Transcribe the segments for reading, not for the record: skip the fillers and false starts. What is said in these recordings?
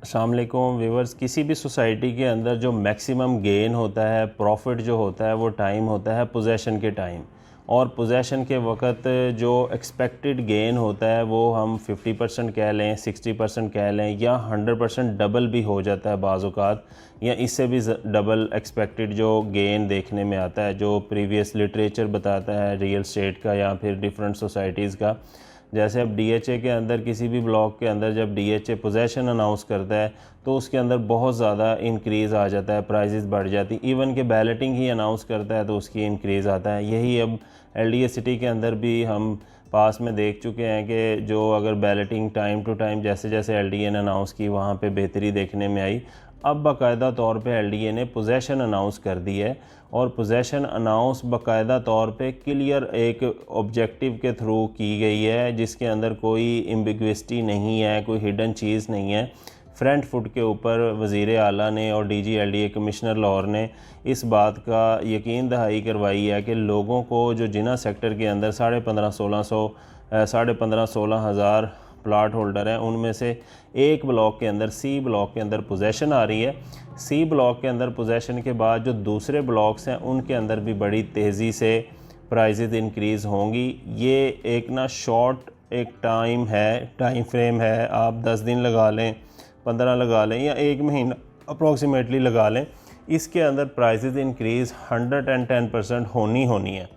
अस्सलाम वालेकुम व्यूवर्स। किसी भी सोसाइटी के अंदर जो मैक्सिमम गेन होता है, प्रॉफिट जो होता है, वो टाइम होता है पोजेशन के टाइम। और पोजेशन के वक्त जो एक्सपेक्टेड गेन होता है वो हम 50% कह लें, 60% कह लें, या 100% डबल भी हो जाता है बाज़ औक़ात, या इससे भी डबल एक्सपेक्टेड जो गेन देखने में आता है, जो प्रीवियस लिटरेचर बताता है रियल स्टेट का या फिर डिफरेंट सोसाइटीज़ का। जैसे अब डीएचए के अंदर, किसी भी ब्लॉक के अंदर जब डीएचए पोजेशन अनाउंस करता है तो उसके अंदर बहुत ज़्यादा इंक्रीज़ आ जाता है, प्राइजेस बढ़ जाती। इवन के बैलेटिंग ही अनाउंस करता है तो उसकी इंक्रीज़ आता है। यही अब एलडीए सिटी के अंदर भी हम पास में देख चुके हैं कि जो अगर बैलेटिंग टाइम टू टाइम जैसे जैसे एलडीए ने अनाउंस की वहाँ पे बेहतरी देखने में आई। अब बाकायदा तौर पे एलडीए ने पोजेशन अनाउंस कर दी है, और पोजेशन अनाउंस बाकायदा तौर पे क्लियर एक ऑब्जेक्टिव के थ्रू की गई है, जिसके अंदर कोई एम्बिग्विटी नहीं है, कोई हिडन चीज़ नहीं है। फ्रंट फुट के ऊपर वज़ीर आला ने और डीजी एलडीए कमिश्नर लाहौर ने इस बात का यकीन दहाई करवाई है कि लोगों को जो जिना सेक्टर के अंदर 15,500-16,000 प्लाट होल्डर हैं, उनमें से एक ब्लॉक के अंदर, सी ब्लॉक के अंदर पोजेशन आ रही है। सी ब्लॉक के अंदर पोजेशन के बाद जो दूसरे ब्लॉक्स हैं उनके अंदर भी बड़ी तेज़ी से प्राइजेज़ इंक्रीज़ होंगी। ये एक ना शॉर्ट एक टाइम फ्रेम है। आप 10 दिन लगा लें, 15 लगा लें, या 1 महीना अप्रॉक्सीमेटली लगा लें, इसके अंदर प्राइजेज़ इंक्रीज़ 110% होनी है।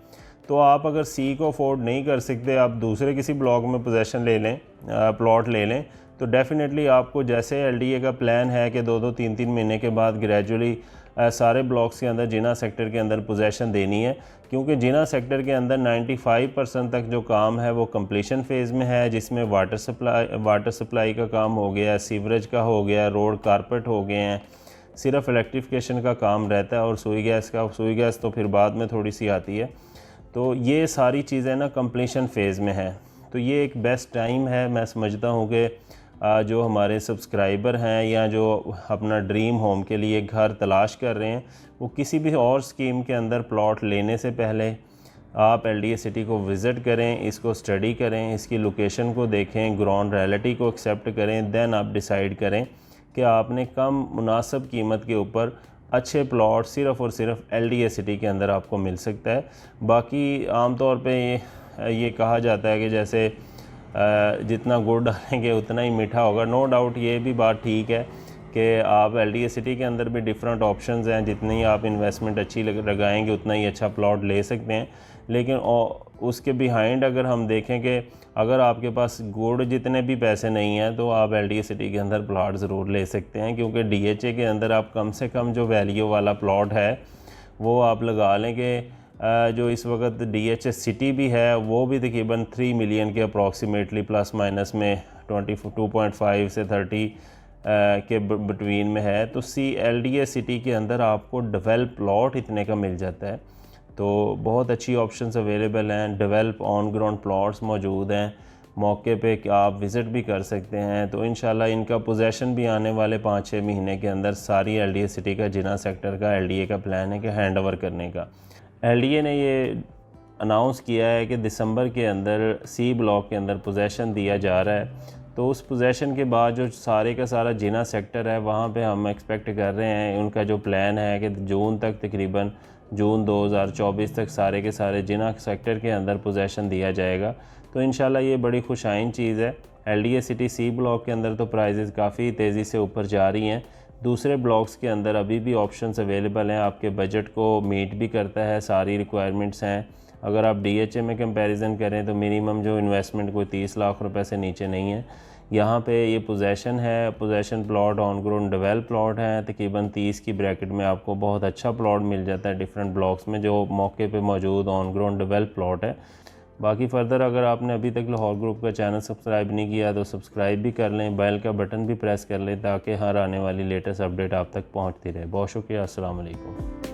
तो आप अगर सी को अफोर्ड नहीं कर सकते, आप दूसरे किसी ब्लॉक में पोजेशन ले लें, प्लॉट ले लें, तो डेफ़िनेटली आपको, जैसे एलडीए का प्लान है कि 2-2 3-3 महीने के बाद ग्रेजुअली सारे ब्लॉक्स के अंदर जिना सेक्टर के अंदर पोजेशन देनी है। क्योंकि जिना सेक्टर के अंदर 95% तक जो काम है वो कंप्लीशन फ़ेज़ में है, जिसमें वाटर सप्लाई का काम हो गया, सीवरेज का हो गया, रोड कारपेट हो गए हैं, सिर्फ इलेक्ट्रिफिकेशन का काम रहता है, और सुई गैस तो फिर बाद में थोड़ी सी आती है। तो ये सारी चीज़ें ना कंप्लीशन फ़ेज़ में है। तो ये एक बेस्ट टाइम है। मैं समझता हूँ कि जो हमारे सब्सक्राइबर हैं या जो अपना ड्रीम होम के लिए घर तलाश कर रहे हैं, वो किसी भी और स्कीम के अंदर प्लॉट लेने से पहले आप एलडीए सिटी को विज़िट करें, इसको स्टडी करें, इसकी लोकेशन को देखें, ग्राउंड रियलिटी को एक्सेप्ट करें, देन आप डिसाइड करें कि आपने कम मुनासिब कीमत के ऊपर अच्छे प्लॉट सिर्फ़ और सिर्फ एलडीए सिटी के अंदर आपको मिल सकता है। बाकी आम तौर पे ये कहा जाता है कि जैसे जितना गुड़ डालेंगे उतना ही मीठा होगा। नो डाउट ये भी बात ठीक है कि आप एलडीए सिटी के अंदर भी डिफरेंट ऑप्शंस हैं, जितनी आप इन्वेस्टमेंट अच्छी लगाएंगे उतना ही अच्छा प्लॉट ले सकते हैं। लेकिन उसके बिहाइंड अगर हम देखें कि अगर आपके पास गुड़ जितने भी पैसे नहीं हैं तो आप एलडीए सिटी के अंदर प्लॉट ज़रूर ले सकते हैं, क्योंकि डीएचए के अंदर आप कम से कम जो वैल्यू वाला प्लॉट है वो आप लगा लें कि जो इस वक्त डीएचए सिटी भी है वो भी तकरीबन 3 मिलियन के अप्रॉक्सीमेटली प्लस माइनस में 22.5 से 30 के बिटवीन में है। तो एलडीए सिटी के अंदर आपको डेवलप प्लॉट इतने का मिल जाता है। तो बहुत अच्छी ऑप्शंस अवेलेबल हैं, डेवलप ऑन ग्राउंड प्लॉट्स मौजूद हैं, मौके पे कि आप विज़िट भी कर सकते हैं। तो इंशाल्लाह इनका पोजेशन भी आने वाले 5-6 महीने के अंदर सारी एलडीए सिटी का जिना सेक्टर का एलडीए का प्लान है कि हैंड ओवर करने का। एलडीए ने ये अनाउंस किया है कि दिसंबर के अंदर सी ब्लॉक के अंदर पोजेशन दिया जा रहा है। तो उस पोजेशन के बाद जो सारे का सारा जिना सेक्टर है वहाँ पे हम एक्सपेक्ट कर रहे हैं, उनका जो प्लान है कि जून तक, तकरीबन जून 2024 तक सारे के सारे जिना सेक्टर के अंदर पोजेशन दिया जाएगा। तो इंशाल्लाह ये बड़ी खुशाइन चीज़ है। एलडीए सिटी सी ब्लॉक के अंदर तो प्राइजेज़ काफ़ी तेज़ी से ऊपर जा रही हैं। दूसरे ब्लॉक्स के अंदर अभी भी ऑप्शंस अवेलेबल हैं, आपके बजट को मीट भी करता है, सारी रिक्वायरमेंट्स हैं। अगर आप डीएचए में कंपैरिजन करें तो मिनिमम जो इन्वेस्टमेंट कोई 30 लाख रुपए से नीचे नहीं है। यहाँ पे ये पोजेशन है, possession plot on ground develop plot है, तकरीबन 30 की ब्रैकेट में आपको बहुत अच्छा प्लॉट मिल जाता है डिफरेंट ब्लॉक्स में जो मौके पे मौजूद ऑन ग्राउंड डेवलप प्लॉट है। बाकी फ़र्दर अगर आपने अभी तक लाहौर ग्रुप का चैनल सब्सक्राइब नहीं किया तो सब्सक्राइब भी कर लें, बेल का बटन भी प्रेस कर लें ताकि हर आने वाली लेटेस्ट अपडेट आप तक पहुँचती रहे। बहुत शुक्रिया। अस्सलाम वालेकुम।